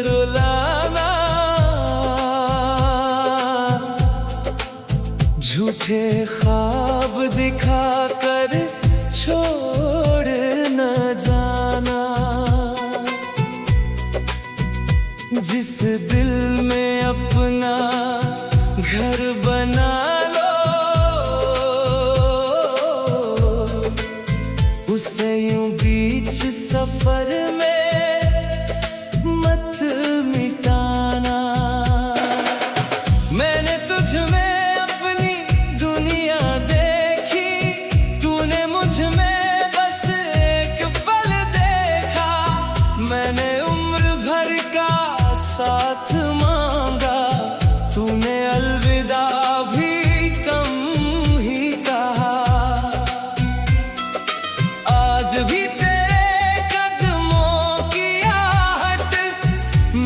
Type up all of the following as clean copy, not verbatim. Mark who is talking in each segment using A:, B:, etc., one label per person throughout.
A: रुलाना, झूठे ख्वाब दिखा कर छोड़ न जाना। जिस दिल में अपना घर बना लो, उसे यूं बीच सफर में मत मिटाना। मैंने तुझ में अपनी दुनिया देखी, तूने मुझ में बस एक पल देखा। मैंने उम्र भर का साथ मांगा, तूने अलविदा भी कम ही कहा। आज भी तेरे कदमों की आहट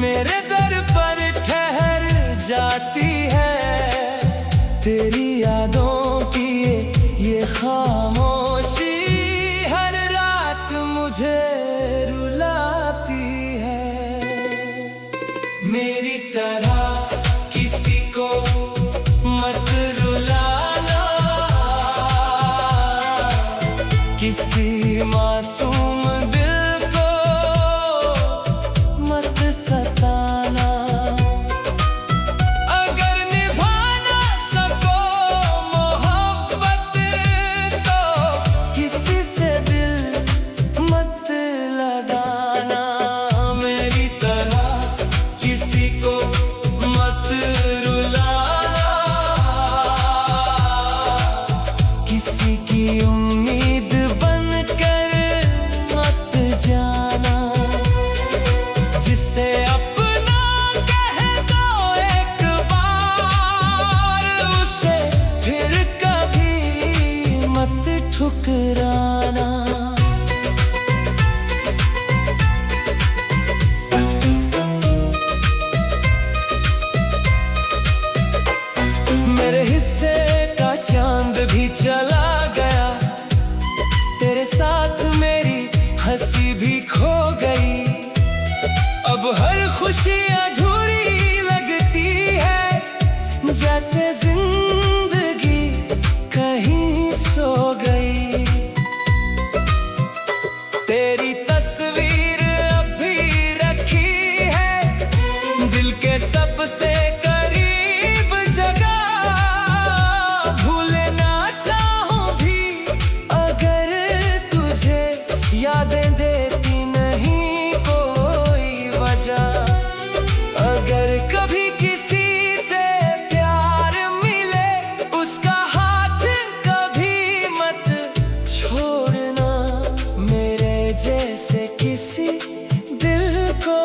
A: मेरे दर पर ठहर जाती है। तेरी यादों की ये खामोशी हर रात मुझे रुलाती है। मेरी तरह किसी को मत रुलाना, किसी मासूम दिल को मत सताना। अगर निभा ना सको मोहब्बत तो किसी से दिल मत लगाना। मेरी तरह किसी को मत रुलाना, किसी की उम्मीद बनकर मत जाना। जिसे अपना कह दो एक बार, उसे फिर कभी मत ठुकराना। मेरे हिस्से का चांद भी चला गया, तेरे साथ मेरी हंसी भी खो गई। अब हर खुशी अधूरी लगती है, जैसे जिंदगी कहीं सो गई। तेरी तस्वीर अभी रखी है दिल के सबसे करीब जगह। भूलना चाहूं भी अगर तुझे यादें देती नहीं कोई वजह। अगर कभी किसी से प्यार मिले, उसका हाथ कभी मत छोड़ना। मेरे जैसे किसी दिल को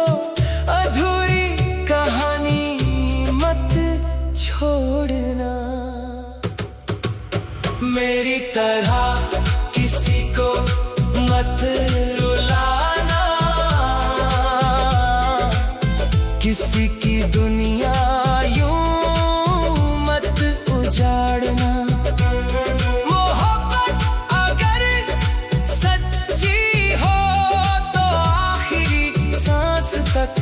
A: अधूरी कहानी मत छोड़ना। मेरी तरह किसी को मत रुलाना, किसी की दुनिया यूं मत उजाड़ना। मोहब्बत अगर सच्ची हो तो आखिरी सांस तक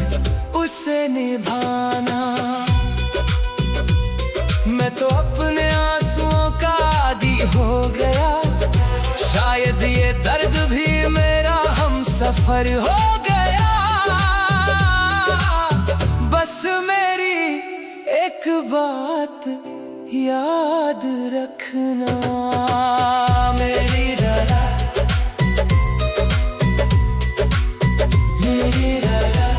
A: उसे निभाना। मैं तो अपने आंसुओं का आदी हो गया, शायद ये दर्द भी मेरा हमसफर हो गया। बस मेरी एक बात याद रखना, मेरी रारा, मेरी रारा।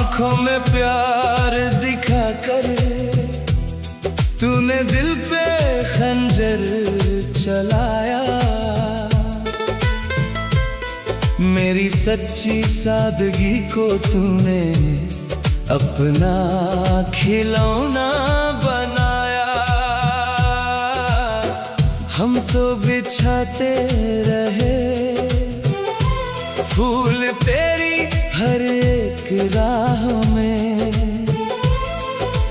A: आंखों में प्यार दिखा कर तूने दिल पे खंजर चलाया। मेरी सच्ची सादगी को तूने अपना खिलौना बनाया। हम तो बिछाते रहे फूल तेरी हर एक राह में,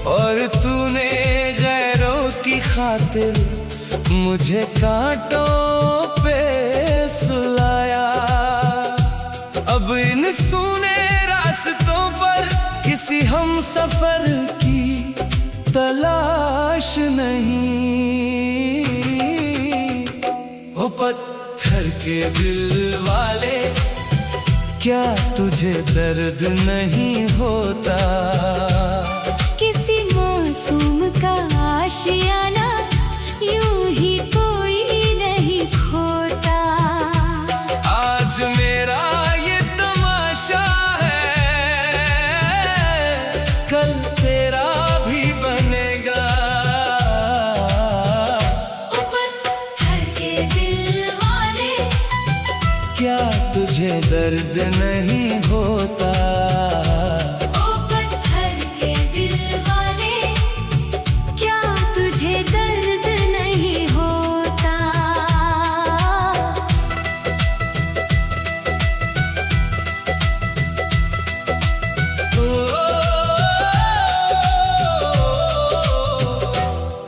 A: और तूने गैरों की खातिर मुझे कांटों पे सुलाया। अब इन सूने रास्तों पर किसी हम सफर की तलाश नहीं। ओ पत्थर के दिल वाले, क्या तुझे दर्द नहीं होता?
B: किसी मासूम का आशियाना यूं ही कोई नहीं खोता।
A: आज मेरा ये तमाशा है, कल तेरा भी बनेगा।
B: ओ पत्थर के दिल वाले,
A: क्या तुझे दर्द नहीं होता?
B: ओ पत्थर के दिल वाले, क्या तुझे दर्द नहीं होता?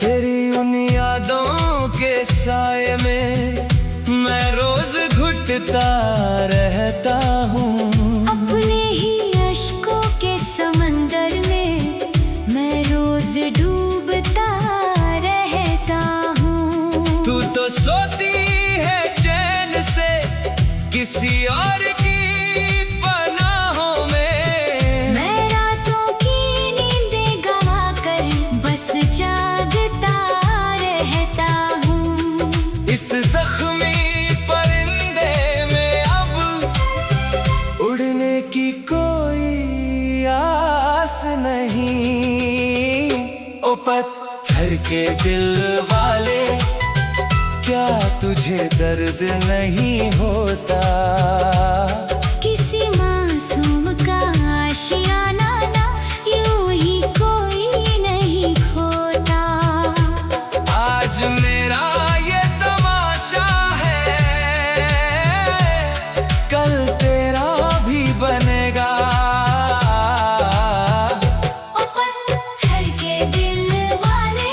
A: तेरी उन यादों के साए में मैं रोज घुटता रहता हूँ।
B: अपने ही अश्कों के समंदर में मैं रोज डूबता रहता हूँ।
A: तू तो सोती है चैन से किसी और की पनाहों में।
B: मैं रातों की नींदें गवा कर बस जागता रहता हूँ।
A: इस जख्मी परिंदे में अब उड़ने की कोई आस नहीं। ओ पत्थर के दिल वाले, क्या तुझे दर्द नहीं होता?
B: किसी मासूम का आशियाना ना यूं ही कोई नहीं खोता।
A: आज मेरा ये तमाशा है, कल तेरा भी बनेगा।
B: ओ पत्थर के दिल वाले,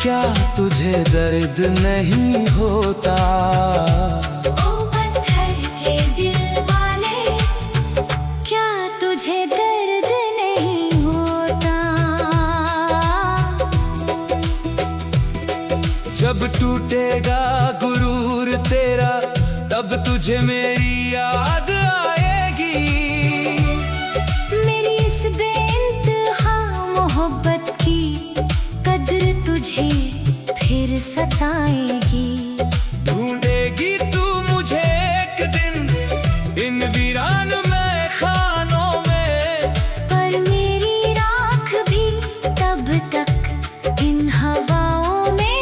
A: क्या तुझे दर्द नहीं होता?
B: ओ पत्थर के दिल वाले, क्या तुझे दर्द नहीं होता?
A: जब टूटेगा गुरूर तेरा, तब तुझे मेरी याद आएगी।
B: मेरी इस बेइंतहा मोहब्बत की कद्र तुझे फिर सताएगी।
A: ढूंढेगी तू मुझे एक दिन इन वीरान में खानों में,
B: पर मेरी राख भी तब तक इन हवाओं में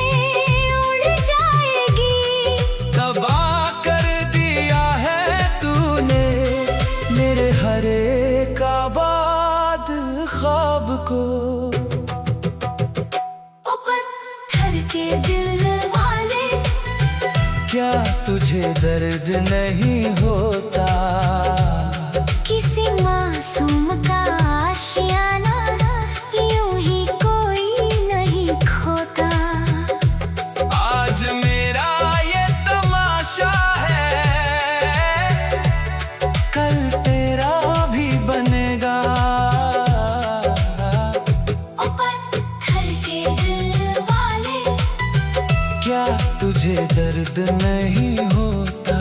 B: उड़ जाएगी।
A: तबाह कर दिया है तूने मेरे हर एक आबाद ख्वाब को।
B: ओ पत्थर के दिल वाले,
A: क्या तुझे दर्द नहीं होता?
B: किसी मासूम का आशियाना यूं ही कोई नहीं खोता।
A: आज मेरा ये तमाशा है, कल तेरा भी बनेगा।
B: ओ पत्थर के दिल वाले,
A: क्या तुझे दर्द नहीं होता?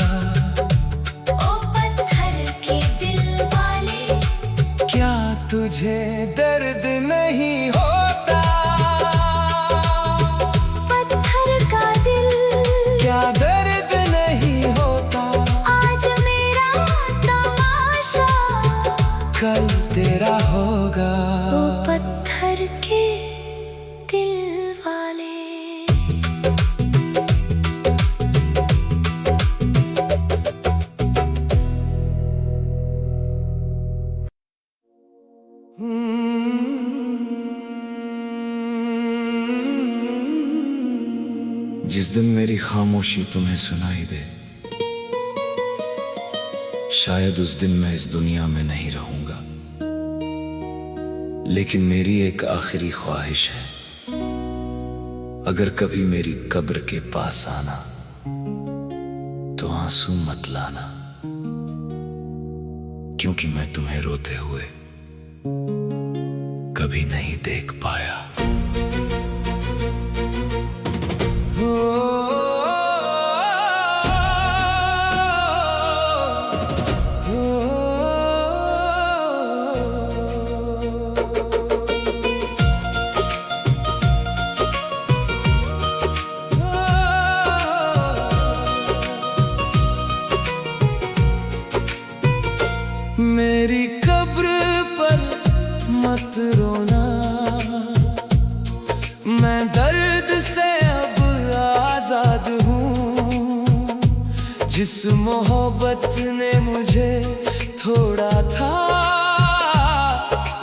B: ओ पत्थर के दिल वाले,
A: क्या तुझे दर्द नहीं होता?
B: पत्थर का दिल,
A: क्या दर्द नहीं होता?
B: आज मेरा तमाशा,
A: कल तेरा तेरा होगा।
B: वो पत्थर के दिल वाले।
A: जिस दिन मेरी खामोशी तुम्हें सुनाई दे, शायद उस दिन मैं इस दुनिया में नहीं रहूंगा, लेकिन मेरी एक आखिरी ख्वाहिश है, अगर कभी मेरी कब्र के पास आना तो आंसू मत लाना, क्योंकि मैं तुम्हें रोते हुए कभी नहीं देख पाया। मेरी कब्र पर मत रोना, मैं दर्द से अब आजाद हूँ। जिस मोहब्बत ने मुझे छोड़ा था,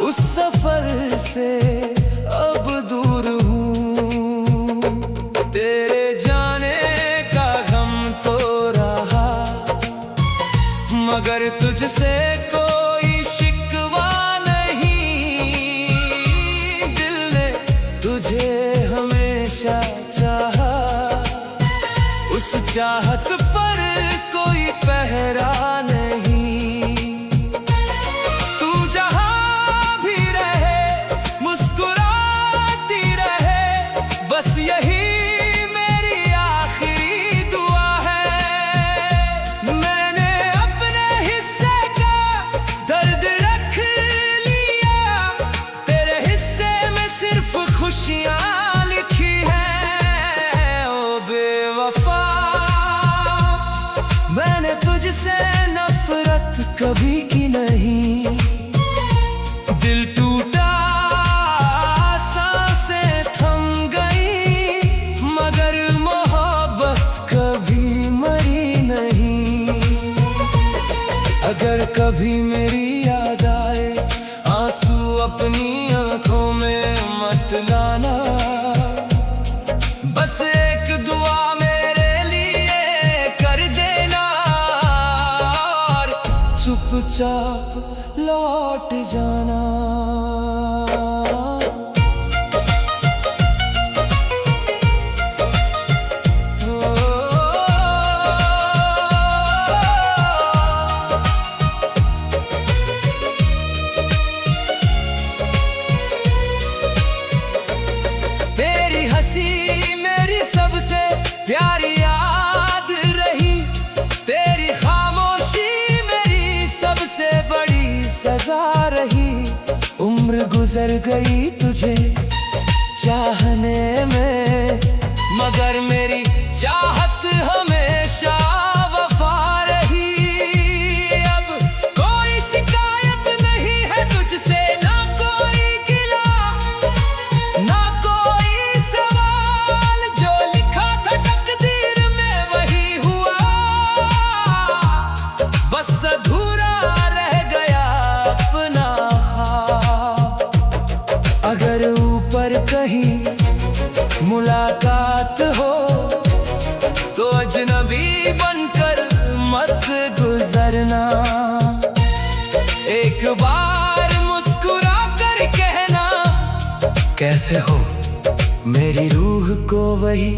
A: उस सफर से अब दूर हूँ। तेरे जाने का गम तो रहा, मगर तुझसे कोई शिकवा नहीं। दिल ने तुझे हमेशा चाहा, उस चाहत पर कोई पहरा नहीं। तू जहां भी रहे मुस्कुराती रहे, बस यही मेरी आखिरी दुआ है। मैंने अपने हिस्से का दर्द रख लिया, तेरे हिस्से में सिर्फ खुशियां लिखी हैं। ओ बेवफा, मैंने तुझसे नफरत कभी की नहीं। दिल टूटा, सांसें थम गई, मगर मोहब्बत कभी मरी नहीं। अगर कभी मेरी याद आए, आंसू अपनी आंखों में मत लाना। बस एक दुआ मेरे लिए कर देना, और चुपचाप लौट जाना। तेरी हंसी मेरी सबसे प्यारी याद रही, तेरी खामोशी मेरी सबसे बड़ी सजा रही। उम्र गुजर गई तुझे चाहने में, मगर मेरी चाहत हमेशा वफा रही। अब कोई शिकायत नहीं है तुझसे, ना कोई गिला, ना कोई सवाल। जो लिखा था तकदीर में वही हुआ, बस अधूरा रह गया अपना ख्वाब। अगर ऊपर कहीं मुलाकात हो, तो अजनबी बनकर मत गुजरना। एक बार मुस्कुरा कर कहना, कैसे हो मेरी रूह को वही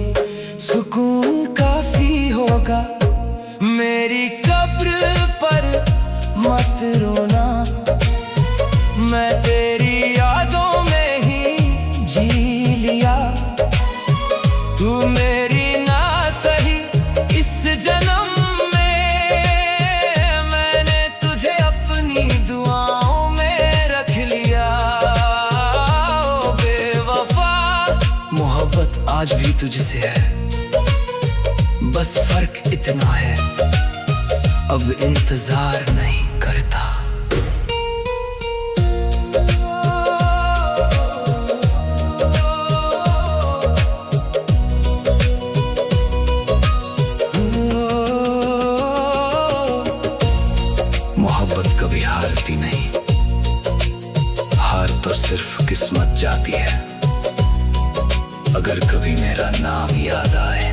A: सुकून काफी होगा। मेरी कब्र पर मत रोना, मैं तेरी यादों में ही जी लिया। तू मेरी ना सही इस जन्म में, मैंने तुझे अपनी दुआओं में रख लिया। ओ बेवफा, मोहब्बत आज भी तुझसे है, बस फर्क इतना है, अब इंतजार नहीं करता। तो सिर्फ किस्मत जाती है। अगर कभी मेरा नाम याद आए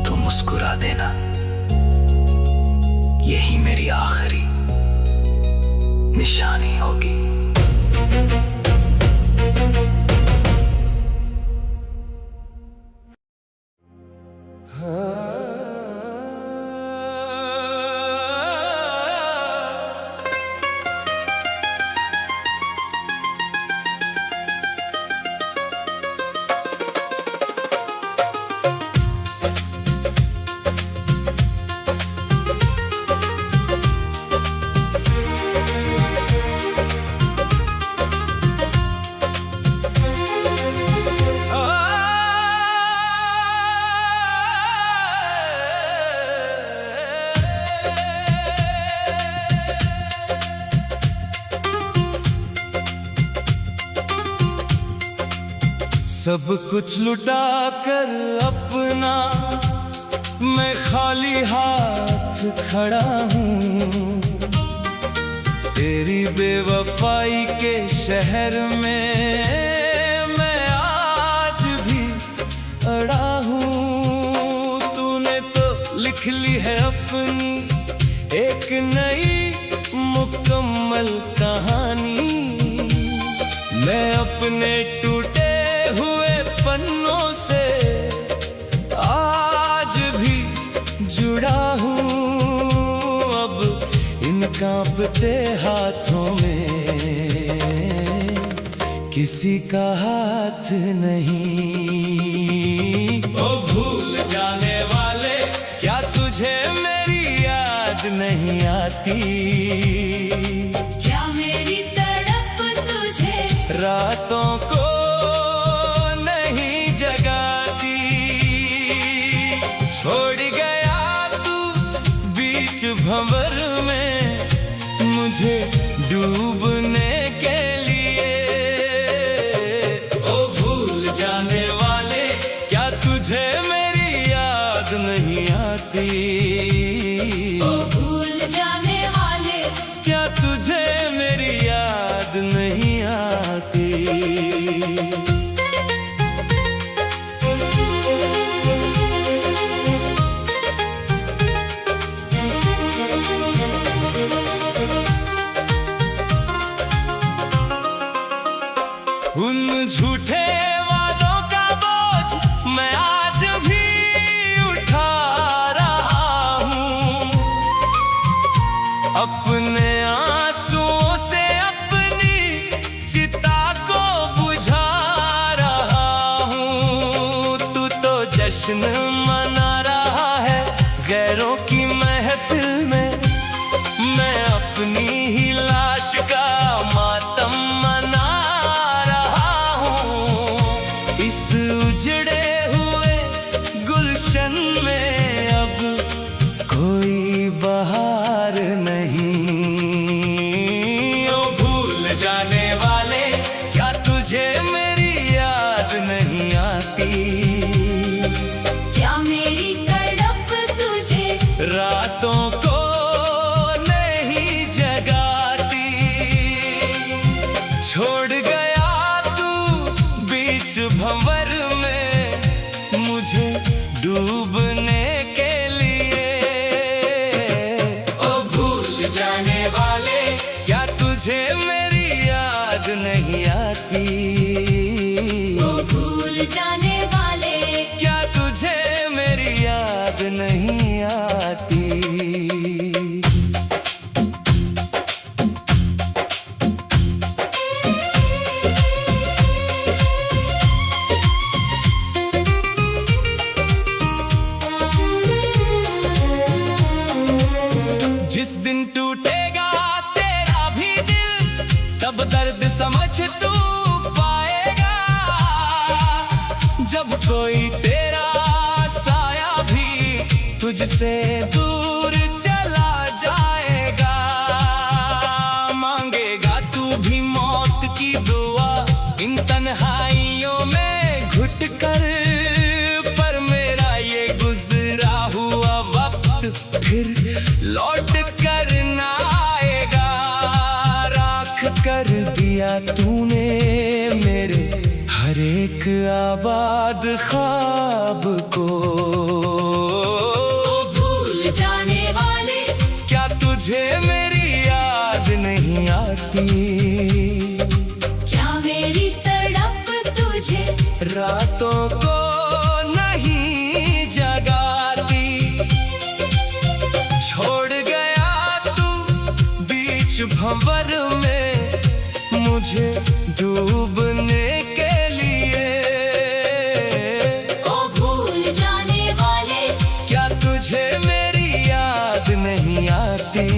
A: तो मुस्कुरा देना, यही मेरी आखिरी निशानी होगी। सब कुछ लुटा कर अपना मैं खाली हाथ खड़ा हूँ। तेरी बेवफाई के शहर में मैं आज भी अड़ा हूँ। तूने तो लिख ली है अपनी एक नई मुकम्मल कहानी। मैं अपने टूटे हुए पन्नों से आज भी जुड़ा हूँ। अब इन कांपते हाथों में किसी का हाथ नहीं। ओ भूल जाने वाले, क्या तुझे मेरी याद नहीं आती?
B: क्या मेरी तड़प तुझे
A: रातों को भंवर में मुझे डूबने के लिए। ओ भूल जाने वाले, क्या तुझे मेरी याद नहीं आती?
B: ओ भूल जाने वाले,
A: क्या तुझे मेरी याद नहीं आती? उन झूठे वादों का बोझ मैं आज भी उठा रहा हूँ। अपने आंसुओं से अपनी चिता को बुझा रहा हूँ। तू तो जश्न मना रहा है गैरों की महफिल में, मैं अपनी ही लाश का मातम मना उजड़े हुए गुलशन में। अब कोई बहार नहीं। ओ भूल जाने वाले, क्या तुझे मेरी याद नहीं आती?
B: क्या मेरी तड़प तुझे
A: रातों को नहीं जगाती? छोड़ गया तू बीच भंवर मुझे डूबने के लिए। ओ भूल जाने वाले, क्या तुझे मेरी याद नहीं आती?
B: ओ भूल जाने वाले,
A: क्या तुझे मेरी याद नहीं आती? जिस दिन टूटेगा तेरा भी दिल, तब दर्द समझ तू पाएगा। जब कोई तेरा साया भी तुझसे दूर चला जाएगा, मांगेगा तू भी मौत की दुआ इन तन्हाइयों में घुट कर। पर मेरा ये गुजरा हुआ वक्त फिर लौट कर ना आएगा। राख कर दिया तूने मेरे हर एक आबाद ख्वाब को।
B: भूल जाने वाले,
A: क्या तुझे मेरी याद नहीं आती?
B: क्या मेरी तड़प तुझे
A: रातों को नहीं जगाती? छोड़ गया तू बीच भंवर में मुझे डूबने के लिए।
B: ओ भूल जाने वाले,
A: क्या तुझे मेरी याद नहीं आती?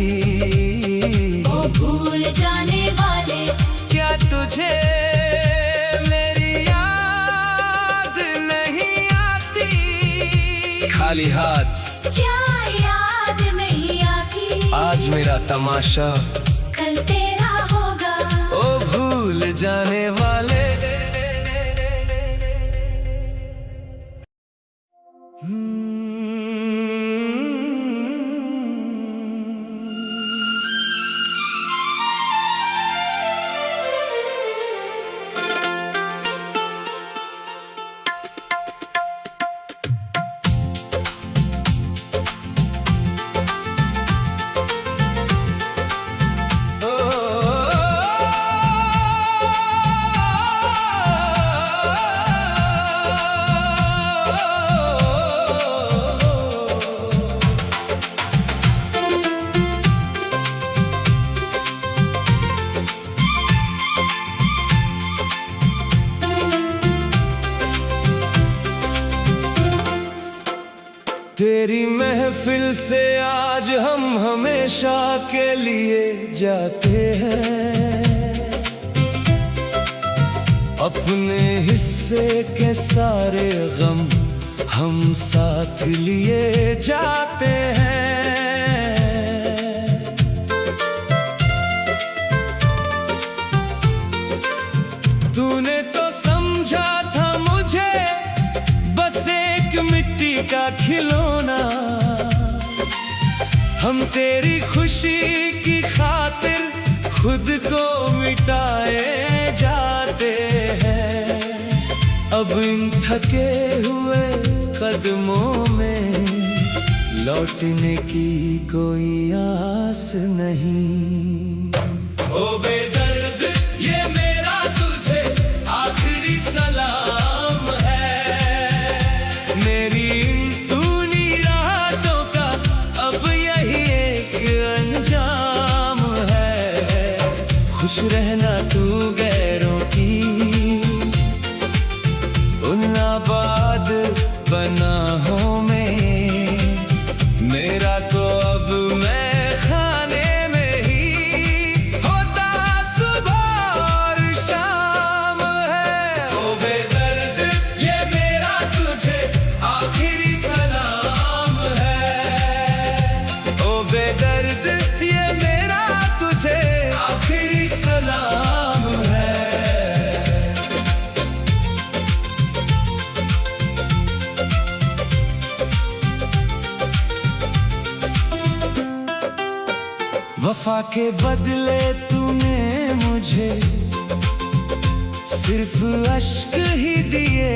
B: ओ भूल जाने वाले,
A: क्या तुझे मेरी याद नहीं आती? खाली हाथ
B: क्या याद नहीं आती?
A: आज मेरा तमाशा
B: कल तेरा होगा।
A: ओ भूल जाने वाले। तेरी महफिल से आज हम हमेशा के लिए जाते हैं। अपने हिस्से के सारे गम हम साथ लिए जाते हैं। तूने तो समझा था मुझे बस एक मिट्टी का खिलौना। हम तेरी खुशी की खातिर खुद को मिटाए जाते हैं। अब इन थके हुए कदमों में लौटने की कोई आस नहीं। ओ बेदर्द ये मेरा तुझे आखिरी सलाम है। मेरी इन सूनी रातों का अब यही एक अंजाम है। खुश रहना तू गैरों की उन आबाद पनाहों में। मेरा तो अब मैं खाने में ही होता सुबह और शाम है। ओ बेदर्द ये मेरा तुझे आखिरी सलाम है। ओ बेदर्द ये मेरा तुझे आखिरी सलाम है। वफा के बदले तूने मुझे सिर्फ अश्क ही दिए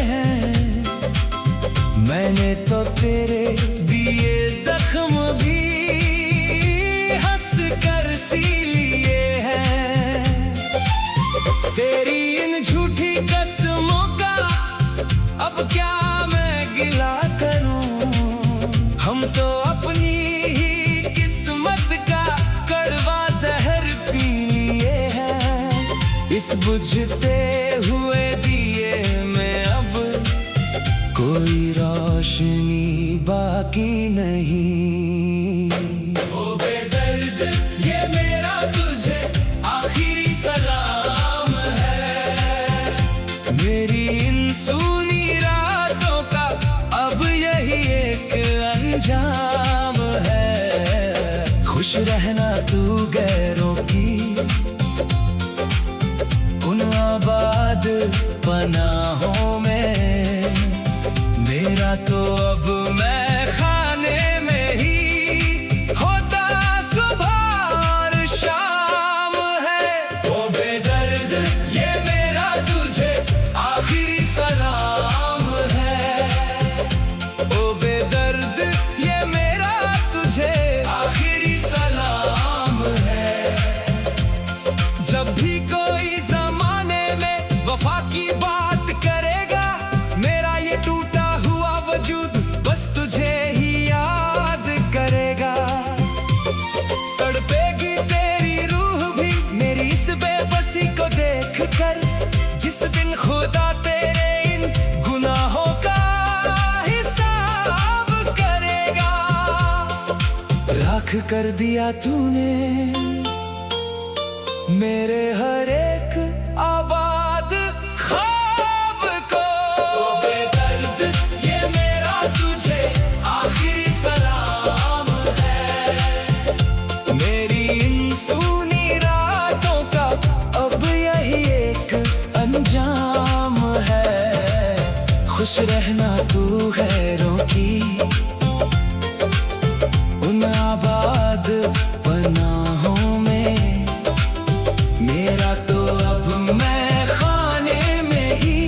A: हैं। मैंने तो तेरे दिए जख्म भी हंस कर सी लिए हैं। तेरी इन झूठी कसमों का अब क्या मैं गिला करूं। हम तो अपनी ही किस्मत का कड़वा जहर पी लिए हैं। इस बुझते हुए दिए में अब कोई रोशनी बाकी नहीं। ओ बेदर्द ये मेरा तुझे आखिरी सलाम है। मेरी इन सूनी रातों का अब यही एक अंजाम है। खुश रहना तू गैरों की उन आबाद पनाहों में। मेरा तो अब मैं खाने में ही वफा की बात करेगा मेरा ये टूटा हुआ वजूद बस तुझे ही याद करेगा। तड़पेगी तेरी रूह भी मेरी इस बेबसी को देख कर, जिस दिन खुदा तेरे इन गुनाहों का हिसाब करेगा। राख कर दिया तूने मेरे हर एक आबाद ख्वाब को। बेदर्द ये मेरा तुझे आखिरी सलाम है। मेरी इन सूनी रातों का अब यही एक अंजाम है। खुश रहना तू खैरों की उन आबाद पनाहों में। मेरा तो अब मैं खाने में ही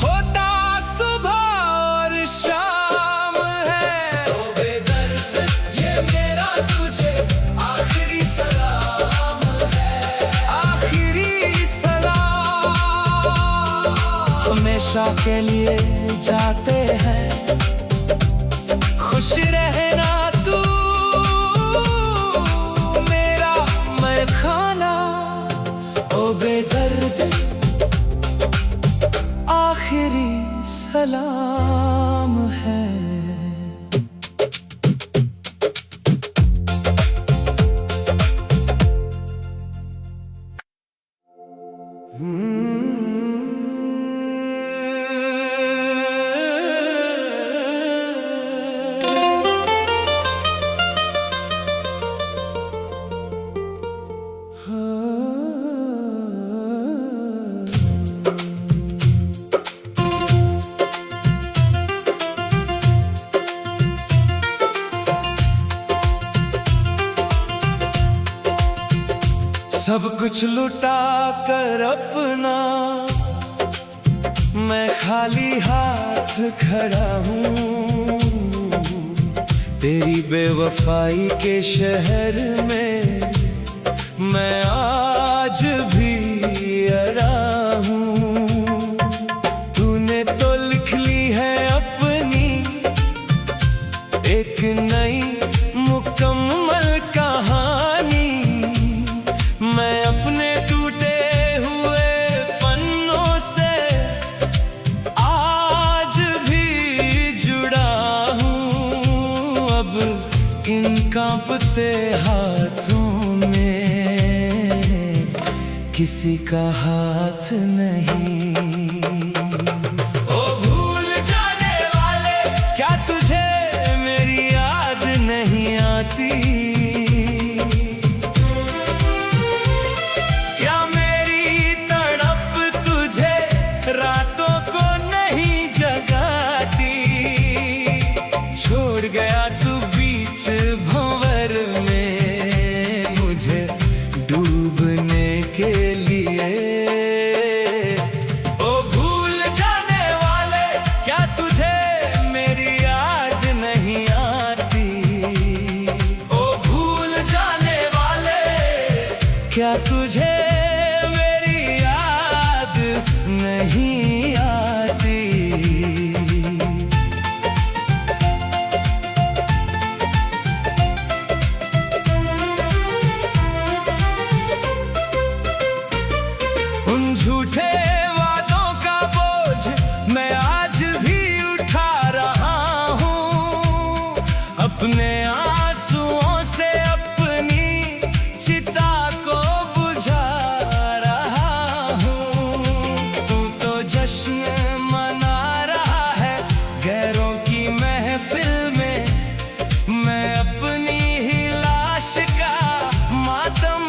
A: होता सुबह और शाम है। ओ बेदर्द ये मेरा तुझे आखिरी सलाम है। आखिरी सलाम हमेशा के लिए जाते हैं। खुश रहना तू मेरा मैं खाना। ओ बेदर्द आखिरी सलाम है। सब कुछ लुटा कर अपना मैं खाली हाथ खड़ा हूँ। तेरी बेवफाई के शहर में मैं आज भी अड़ा हूँ। तूने तो लिख ली है अपनी एक नई मुकम्मल कहानी। मैं अपने टूटे हुए पन्नों से आज भी जुड़ा हूँ। अब इन कांपते हाथों में किसी का हाथ नहीं। ओ भूल जाने वाले क्या तुझे मेरी याद नहीं आती? रातों को नहीं जगाती? छोड़ गया तू बीच भंवर में मुझे डूबने के लिए। ओ भूल जाने वाले क्या तुझे मेरी याद नहीं आती? ओ भूल जाने वाले क्या तुझे नहीं आती? उन झूठे वादों का बोझ मैं आज भी उठा रहा हूँ। अपने आंसुओं से अपनी चिता को बुझा जश्न मना रहा है गैरों की महफिल में। मैं अपनी ही लाश का मातम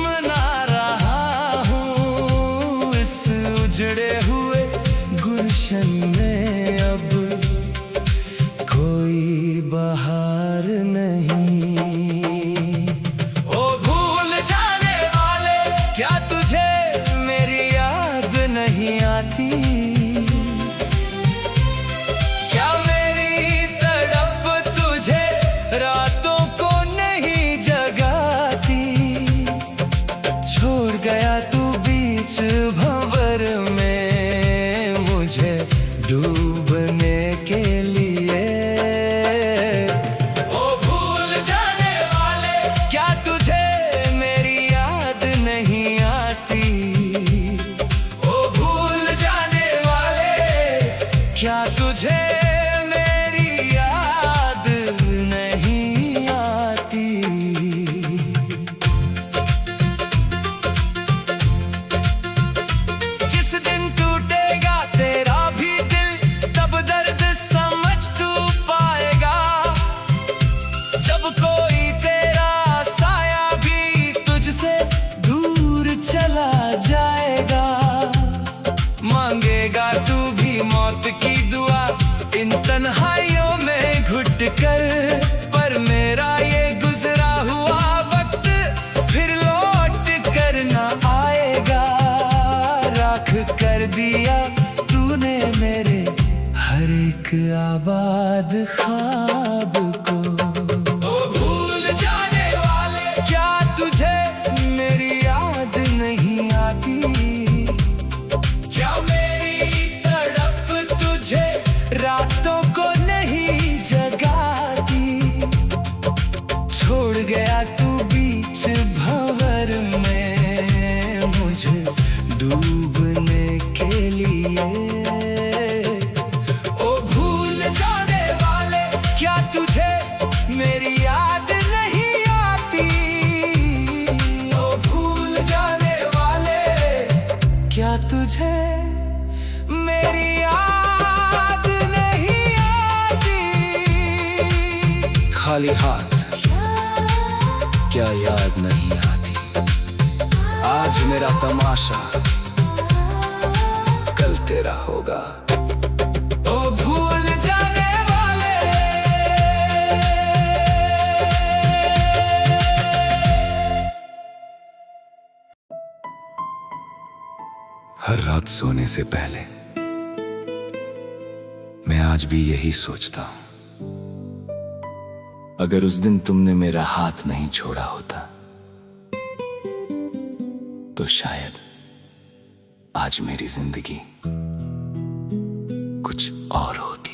A: मना रहा हूँ। इस उजड़े हुए गुलशन में अब कोई बहार नहीं। ओ भूल जाने वाले क्या तुझे मेरी याद नहीं आती? क्या मेरी तड़प तुझे रातों को नहीं जगाती? छोड़ गया तू बीच भंवर याद ख्वाब को। ओ भूल जाने वाले, क्या तुझे मेरी याद नहीं आती? क्या मेरी तड़प तुझे रातों को नहीं जगाती? छोड़ गया तू बीच भंवर में मुझे डूबने के लिए। ओ भूल जाने वाले, क्या तुझे मेरी याद नहीं आती? ओ भूल जाने वाले, क्या तुझे मेरी याद नहीं आती? खाली हाथ क्या याद नहीं आती? आज मेरा तमाशा कल तेरा होगा। ओ भूल जाने वाले। हर रात सोने से पहले मैं आज भी यही सोचता हूं, अगर उस दिन तुमने मेरा हाथ नहीं छोड़ा होता तो शायद आज मेरी जिंदगी कुछ और होती।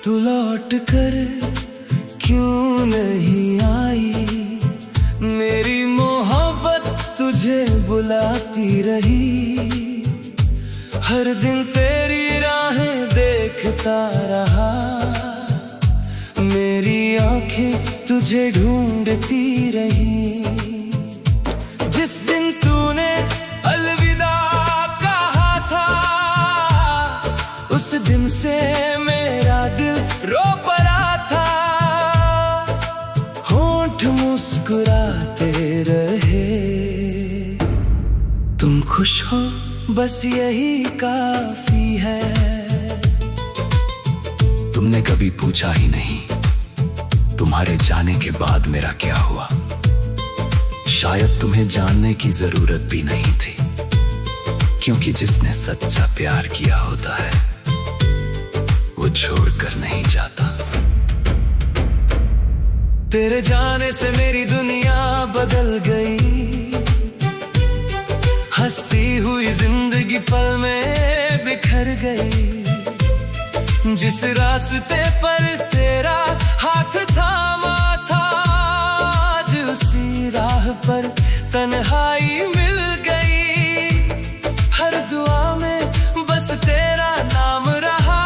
A: तू लौट कर क्यों नहीं आई? मेरी मोहब्बत तुझे बुलाती रही। हर दिन तेरी राहें देखता रहा, मेरी आंखें तुझे ढूंढती रही। जिस दिन तूने अलविदा कहा था, उस दिन से मेरा दिल रो पड़ा था। होंठ मुस्कुराते रहे, तुम खुश हो बस यही काफी है। तुमने कभी पूछा ही नहीं तुम्हारे जाने के बाद मेरा क्या हुआ। शायद तुम्हें जानने की जरूरत भी नहीं थी, क्योंकि जिसने सच्चा प्यार किया होता है वो छोड़कर नहीं जाता। तेरे जाने से मेरी दुनिया बदल गई, हंसती हुई जिंदगी पल में बिखर गई। जिस रास्ते पर तेरा हाथ थामा था, आज उसी राह पर तन्हाई मिल गई। हर दुआ में बस तेरा नाम रहा,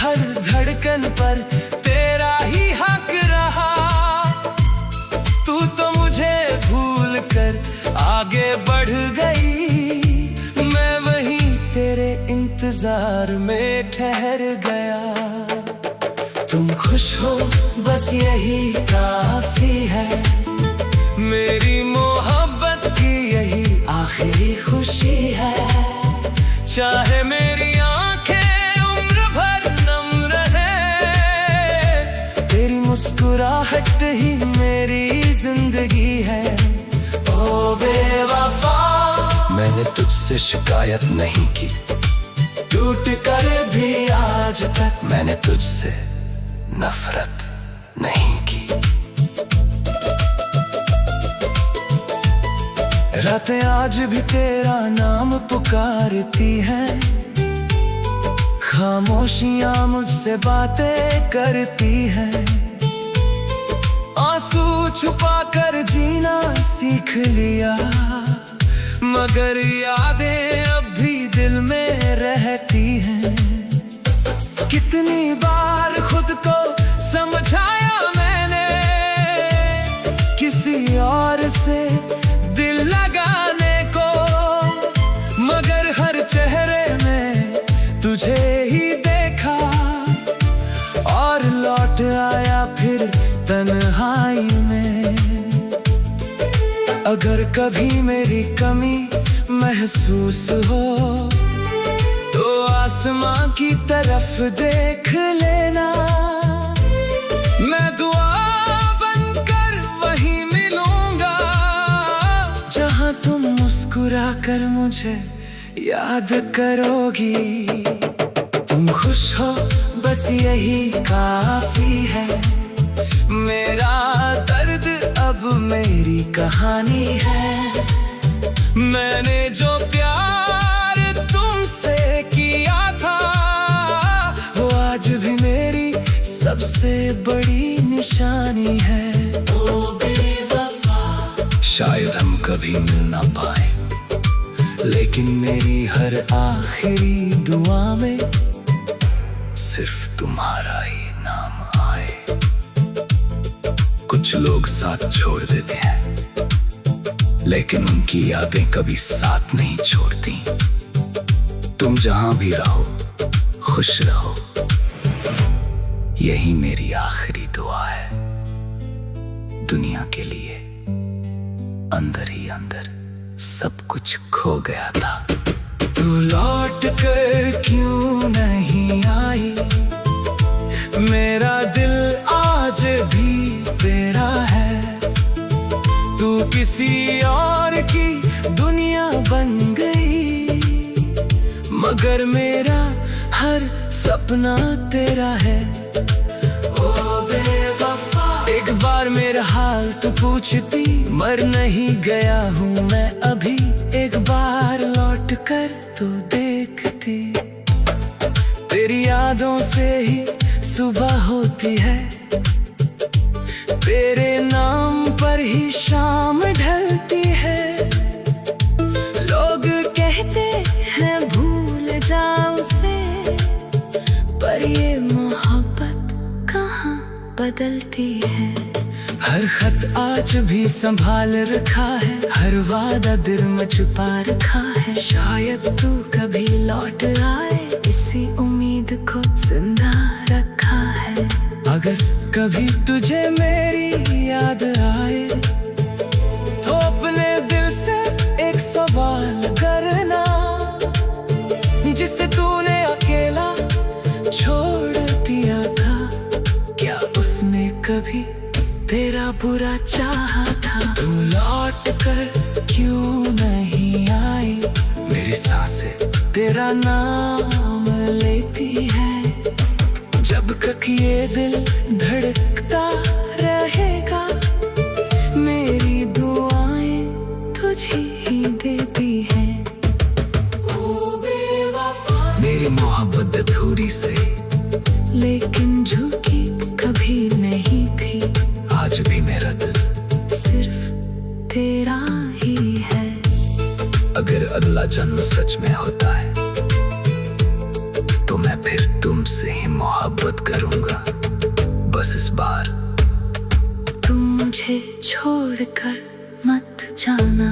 A: हर धड़कन पर तेरा ही हक रहा। तू तो मुझे भूल कर आगे बढ़ गई, मैं वहीं तेरे इंतजार में ठहर गया। तुम खुश हो बस यही काफी है, मेरी मोहब्बत की यही आखिरी खुशी है। चाहे मेरी आंखें उम्र भर नम रहे, तेरी मुस्कुराहट ही मेरी जिंदगी है। ओ बेवफा, मैंने तुझसे शिकायत नहीं की, टूट कर भी आज तक मैंने तुझसे नफरत नहीं की। रातें आज भी तेरा नाम पुकारती हैं, खामोशियां मुझसे बातें करती हैं। आंसू छुपा कर जीना सीख लिया, मगर यादें अब भी दिल में रहती हैं। कितनी बार खुद को समझाया मैंने, किसी और से दिल लगाने को, मगर हर चेहरे में तुझे ही देखा और लौट आया फिर
C: अगर कभी मेरी कमी महसूस हो तो आसमां की तरफ देख लेना। मैं दुआ बनकर वहीं मिलूंगा जहां तुम मुस्कुरा कर मुझे याद करोगी। तुम खुश हो बस यही काफी है, मेरा दर्द अब मेरी कहानी है। मैंने जो प्यार तुमसे किया था वो आज भी मेरी सबसे बड़ी निशानी है। ओ बेवफा,
A: शायद हम कभी मिल ना पाए, लेकिन मेरी हर आखिरी दुआ में सिर्फ तुम्हारा ही नाम आए। कुछ लोग साथ छोड़ देते हैं, लेकिन उनकी यादें कभी साथ नहीं छोड़ती। तुम जहां भी रहो खुश रहो, यही मेरी आखिरी दुआ है। दुनिया के लिए अंदर ही अंदर सब कुछ खो गया था।
C: तू लौट कर क्यों नहीं आई, मेरा दिल आज भी तेरा है। तू किसी और की दुनिया बन गई, मगर मेरा हर सपना तेरा है। ओ बेवफा, एक बार मेरा हाल तू पूछती, मर नहीं गया हूँ मैं अभी। एक बार लौट कर तू देखती, तेरी यादों से ही सुबह होती है, तेरे नाम पर ही शाम ढलती है। लोग कहते हैं भूल जाओ उसे, पर ये मोहब्बत कहाँ बदलती है। हर खत आज भी संभाल रखा है, हर वादा दिल में छुपा रखा है। शायद तू कभी लौट आए, इसी उम्मीद को जिंदा रखा है। अगर कभी तुझे मेरी याद आए तो अपने दिल से एक सवाल करना, जिसे तूने अकेला छोड़ दिया था, क्या उसने कभी तेरा बुरा चाहा था। तू लौट कर क्यों नहीं आई, मेरी सांसें तेरा नाम लेती है। जब तक ये दिल धड़कता रहेगा, मेरी दुआएं तुझे ही देती है। ओ बेवफा,
A: मेरी मोहब्बत अधूरी से
C: लेकिन झुकी कभी नहीं थी।
A: आज भी मेरा दिल
C: सिर्फ तेरा ही है।
A: अगर अगला जन्म सच में होता है तो मैं फिर तुमसे ही मोहब्बत करूंगा। बस इस बार
C: तुम मुझे छोड़कर मत जाना।